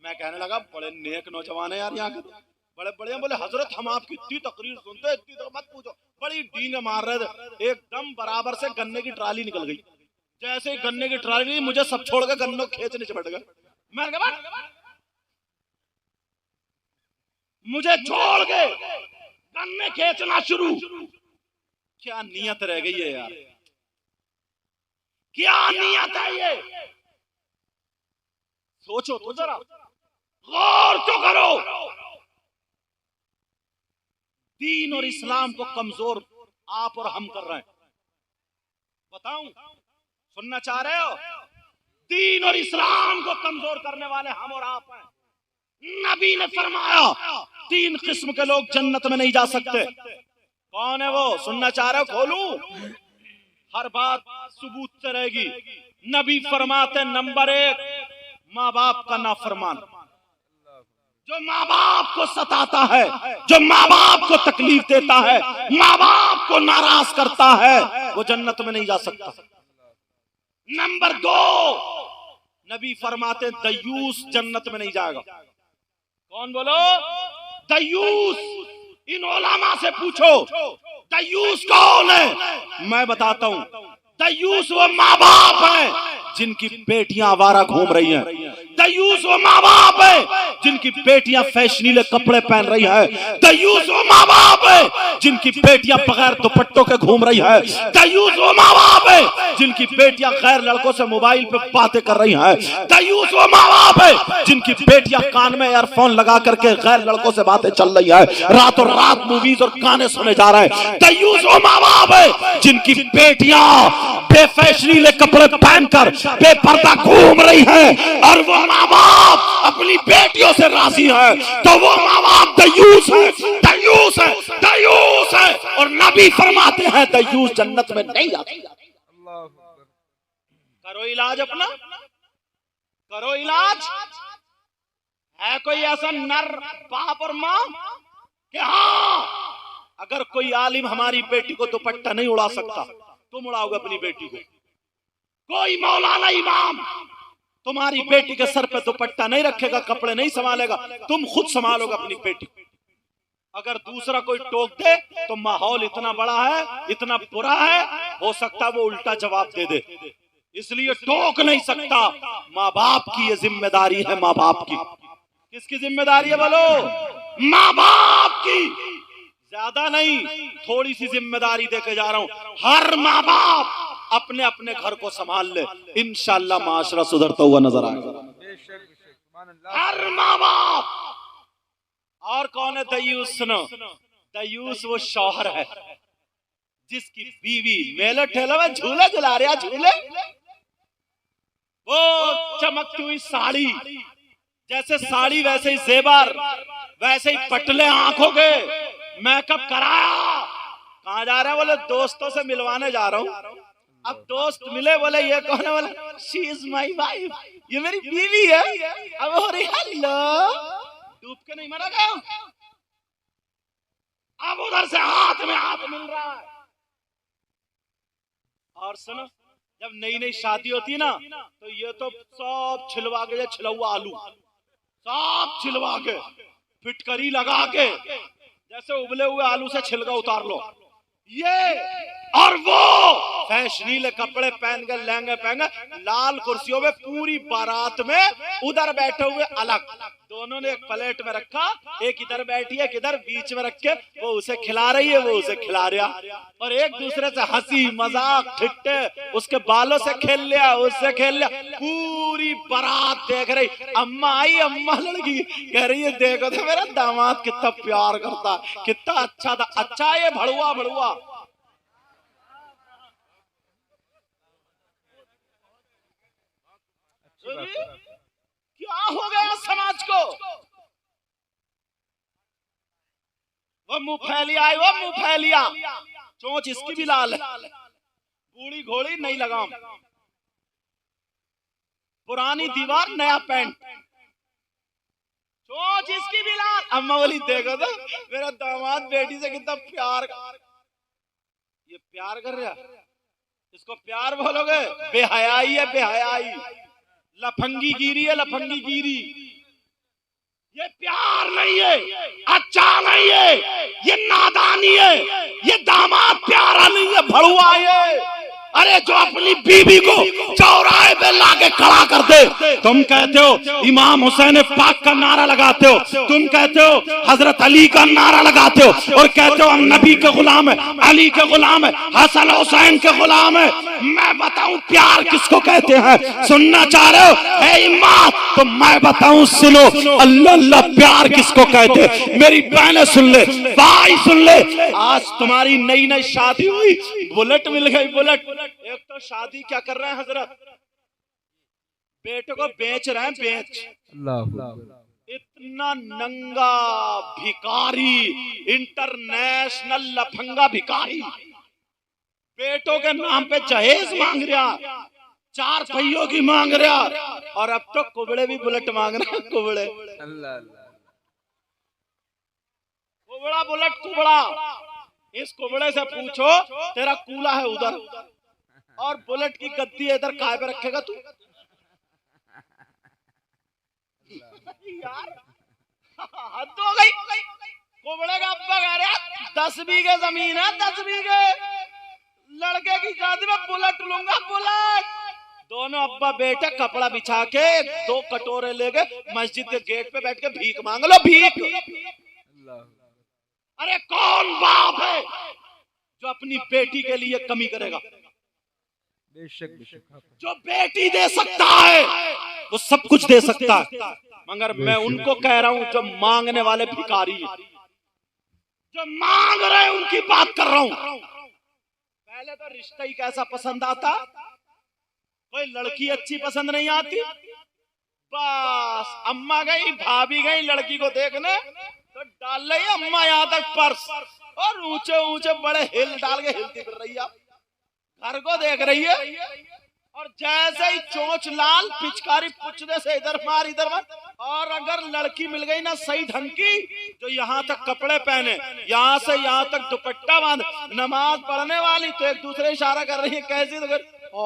मैं कहने लगा बड़े नेक नौजवान है यार यहाँ के, बड़े बड़े। बोले हजरत हम आपकी इतनी तकरीर सुनते, इतनी तो मत पूछो। बड़ी डींगे मार रहे थे, एकदम बराबर से गन्ने की ट्राली निकल गई। जैसे ही गन्ने की ट्राली, मुझे सब छोड़ के गन्नों खेत नीचे बैठ गए। मैंने कहा मुझे छोड़ के गन्ने खींचना शुरू। क्या नियत रह गई है यार, क्या नियत है ये? सोचो तो जरा, गौर तो करो। दीन और इस्लाम को कमजोर आप और हम कर रहे हैं। बताऊं, सुनना चाह रहे हो? दीन और इस्लाम को कमजोर करने वाले हम और आप हैं। नबी ने फरमाया 3 किस्म के लोग जन्नत में नहीं जा सकते। कौन है वो? सुनना चाह रहे हो? खोलूं? हर बात सबूत से रहेगी। नबी फरमाते नंबर 1, माँ बाप का नाफरमान। जो माँ बाप को सताता है, जो माँ बाप को तकलीफ देता है, माँ बाप को नाराज करता है, वो जन्नत में नहीं जा सकता। नंबर 2, नबी फरमाते दयूस जन्नत में नहीं जाएगा। कौन बोलो? दयूस। इन उलमा से पूछो दयूस कौन है? मैं बताता हूं, दयूस वो माँ बाप हैं जिनकी बेटियां आवारा घूम रही हैं, दयूस वो माँ बाप है जिनकी बेटियां फैशनीले कपड़े पहन रही है। दयूस वो माँ बाप है जिनकी बेटियां बगैर दुपट्टों के घूम रही है। दयूस वो माँ बाप है जिनकी बेटियां गैर लड़कों से मोबाइल पे बातें कर रही हैं। दयूस वो माँ बाप है जिनकी बेटियां कान में ईयरफोन लगा करके गैर लड़कों से बातें चल रही है, रातों रात मूवीज और गाने सुने जा रहे हैं। दयूस वो माँ बाप है जिनकी बेटियां बेफैशनीले कपड़े पहनकर बेपर्दा घूम रही है और वो माँ बाप अपनी बेटियों से राजी है, तो वो माँ बाप दयूस है, दयूस है, दयूस है। और नबी फरमाते हैं दयूस जन्नत में नहीं जाते। करो इलाज अपना, करो इलाज। है कोई ऐसा नर बाप और माँ कि हाँ अगर कोई आलिम हमारी बेटी को दुपट्टा नहीं उड़ा सकता, तुम उड़ाओगे अपनी बेटी को? कोई मौलाना इमाम तुम्हारी बेटी के सर पे दुपट्टा नहीं रखेगा, कपड़े नहीं संभालेगा, तुम खुद संभालोगे अपनी बेटी। अगर दूसरा कोई टोक दे तो माहौल इतना बड़ा है, इतना बुरा है, हो सकता है वो उल्टा जवाब दे दे, इसलिए टोक नहीं सकता। माँ बाप की ये जिम्मेदारी है। माँ बाप की, किसकी जिम्मेदारी है बोलो? माँ बाप की। ज्यादा नहीं, थोड़ी सी जिम्मेदारी देके जा रहा हूं। हर माँ बाप अपने अपने घर को संभाल ले, इंशाअल्लाह माशरा सुधरता हुआ नजर आएगा। हर माँ बाप। और कौन है दयूस? सुनो, दयूस वो शौहर है जिसकी बीवी मेले ठेले में झूले झुला रहा, झूले, वो चमकती हुई साड़ी, जैसे साड़ी वैसे ही जेवर, वैसे ही पटले आंखों के, मेकअप कराया। कहाँ जा रहे हैं? बोले दोस्तों से मिलवाने जा रहा हूँ। अब दोस्त मिले, बोले ये कौन है? बोले शी इज माई वाइफ, ये मेरी बीवी है। अब हो रही हेलो, डूब के नहीं मरा गया। अब उधर से हाथ में हाथ मिल रहा है। और सुनो, जब नई नई शादी होती है ना, तो ये तो सब छिलवा के, छिलवा आलू सब छिलवा के, फिटकरी लगा के, जैसे उबले हुए आलू से छिलका उतार लो, ये। और वो फैशनीले कपड़े पहन कर, लहंगे पहन कर, लाल कुर्सियों में पूरी बारात में उधर बैठे हुए अलग, दोनों ने एक प्लेट में रखा, एक इधर बैठी है, इधर बीच में रख के वो उसे खिला रही है, वो उसे खिला रहा, और एक दूसरे से हंसी मजाक ठिट्टे, उसके बालों से खेल लिया, उससे खेल लिया, पूरी बारात देख रही। अम्मा आई, अम्मा लड़की कह रही है देखो तो मेरा दामाद कितना प्यार करता, कितना अच्छा था, अच्छा ये भड़ुआ भड़ुआ। क्या हो गया समाज को? वो मुंह फैलिया है, वो मुंह फैलिया, चोंच इसकी भी लाल है, बूढ़ी घोड़ी नहीं लगाम, पुरानी दीवार नया पेंट, चोंच इसकी भी लाल। अम्मा बोली देखो तो मेरा दामाद बेटी से कितना प्यार, ये प्यार कर रहा, इसको प्यार बोलोगे? बेहयाई है, बेहयाई, लफंगी गिरी है, लफंगी गिरी। ये प्यार नहीं है, अच्छा नहीं है, ये नादानी है, ये दामाद प्यारा नहीं है, भड़ुआ है। अरे जो अपनी बीवी को चौराहे पे लाके खड़ा कर दे, तुम कहते हो इमाम हुसैन पाक का नारा लगाते हो, तुम कहते हो हजरत अली का नारा लगाते हो, और कहते हो हम नबी के गुलाम है, अली के गुलाम है, हसन हुसैन के गुलाम है। मैं बताऊं प्यार किसको कहते हैं? सुनना चाह रहे हो? है इमाम तो मैं बताऊं, सुनो, अल्लाह अल्लाह प्यार किसको कहते हैं? मेरी बहनें सुन ले, भाई सुन ले, आज तुम्हारी नई नई शादी हुई, बुलेट मिल गई, बुलेट। एक तो शादी क्या कर रहे हैं हजरत, बेटे को बेच रहे हैं, बेच। इतना नंगा भिखारी, इंटरनेशनल लफंगा भिखारी, बेटों के नाम पे जहेज मांग रहा, 4 पहियों की मांग रहा, और अब तो कुबड़े भी बुलेट मांग रहे हैं, कुबड़े। कुबड़ा बुलेट, कुबड़ा। इस कुबड़े से पूछो तेरा कूला है उधर, और बुलेट की गद्दी इधर काय पे रखेगा तू? यार हद हो गई। कुबड़े का अब्बा कह रहा 10 बीघे जमीन है, 10 बीघे, लड़के की शादी में बुलेट लूंगा, बुलेट। दोनों अब्बा बेटे कपड़ा बिछा के 2 कटोरे ले गए मस्जिद के गेट पे बैठ के भीख मांग लो, भीख। अरे कौन बाप है जो अपनी बेटी के लिए कमी करेगा? बेशक बेशक। जो बेटी दे सकता है वो सब कुछ दे सकता है, मगर मैं उनको कह रहा हूं जो मांगने वाले भिखारी हैं, जो मांग रहे हैं उनकी बात कर रहा हूं। पहले तो रिश्ता ही कैसा पसंद आता, कोई लड़की अच्छी पसंद नहीं आती, बस अम्मा गई भाभी गई लड़की को देखने तो डाल रही अम्मा यहाँ तक पर्स और ऊंचे ऊंचे बड़े हिल डाल के हिलती फिर रही है, घर को देख रही है। और जैसे ही चोंच लाल पिचकारी पुछने से इधर मार इधर मार। और अगर लड़की मिल गई ना सही ढंग की, जो यहाँ तक कपड़े पहने, यहाँ से यहाँ तक दुपट्टा बांध, नमाज पढ़ने वाली, तो एक दूसरे इशारा कर रही है कैसी, तो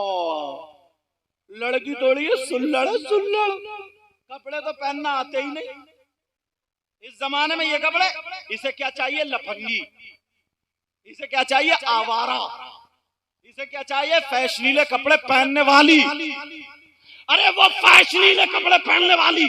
लड़की थोड़ी है सुल्लड़ सुल्लड़, कपड़े तो पहनना आते ही नहीं इस जमाने में। ये कपड़े, इसे क्या चाहिए लफंगी, इसे क्या चाहिए आवारा, इसे क्या चाहिए फैशनीले कपड़े पहनने वाली। अरे वो फैशनीले कपड़े पहनने वाली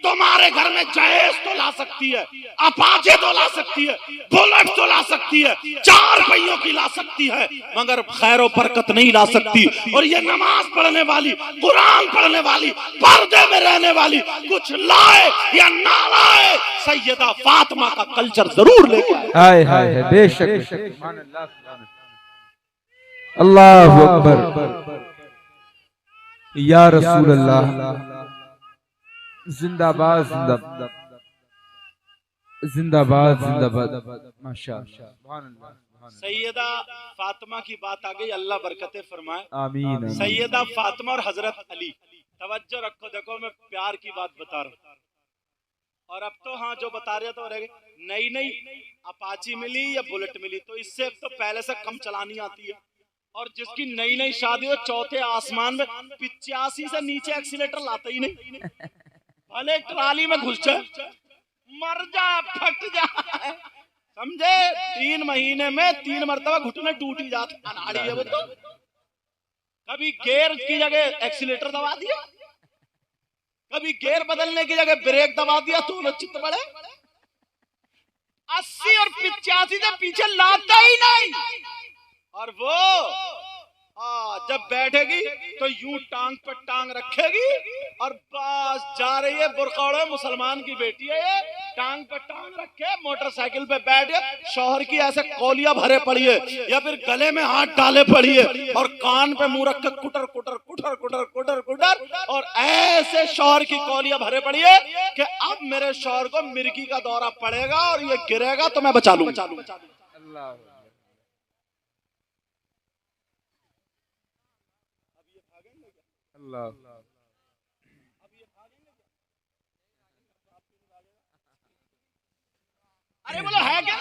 तुम्हारे घर में जहेज तो ला सकती है, अपाचे तो ला सकती है, बुलेट तो ला सकती है, 4 पहियों की ला सकती है, मगर खैर बरकत नहीं ला सकती। और ये नमाज पढ़ने वाली, कुरान पढ़ने वाली, पर्दे में रहने वाली कुछ लाए या ना लाए, सैयदा फातिमा का कल्चर जरूर लेके आए। हाय हाय बेशक। अल्लाहु अकबर या रसूल अल्लाह, जिंदाबाद जिंदाबाद जिंदाबाद जिंदाबाद। माशाअल्लाह। सैयदा फातिमा की बात आ गई, अल्लाह बरकतें फरमाए, आमीन। सैयदा फातिमा और हजरत अली, तवज्जो रखो, देखो मैं प्यार की बात बता रहा हूँ। और अब तो हाँ जो बता रहे तो रह नई नई अपाची मिली या बुलेट मिली, तो इससे तो पहले से कम चलानी आती है। और जिसकी नई नई शादी हो, चौथे आसमान में 85 से नीचे एक्सीलेटर लाता ही नहीं, भले ट्राली में घुस जाए, मर जाए, फट जाए, समझे। 3 महीने में 3 मरतबा घुटने टूटी जाते, अनाड़ी है वो तो। कभी गेयर की जगह एक्सीलेटर दबा दिया, कभी गेयर बदलने की जगह ब्रेक दबा दिया, तो चित्त बड़े 80 और 85 से पीछे लाता ही नहीं। और वो जब बैठेगी तो यूं टांग पर टांग रखेगी और बस जा रही है, बुरखा मुसलमान की बेटी है ये, टांग पर टांग रखे मोटरसाइकिल पे बैठे, शौहर की ऐसे कौलियां भरे पड़ी है या फिर गले में हाथ डाले पड़ी है और कान पे मुंह रख के कुटर कुटर कुटर कुटर कुटर कुटर, और ऐसे शौहर की कौलियां भरे पड़ी है कि अब मेरे शौहर को मिर्गी का दौरा पड़ेगा और ये गिरेगा तो मैं बचा लूंगा। अल्लाह अल्लाह। अरे बोलो है क्या?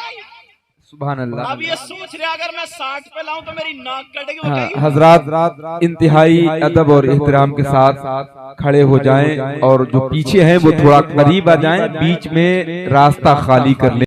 सुभान अल्लाह। अब ये सोच रहे अगर मैं 60 पे लाऊं तो मेरी नाक कटेगी। हाँ, हजरात इंतहाई अदब और एहतराम के साथ खड़े हो जाएं और जो पीछे हैं वो थोड़ा करीब आ जाएं, बीच में रास्ता खाली कर लें।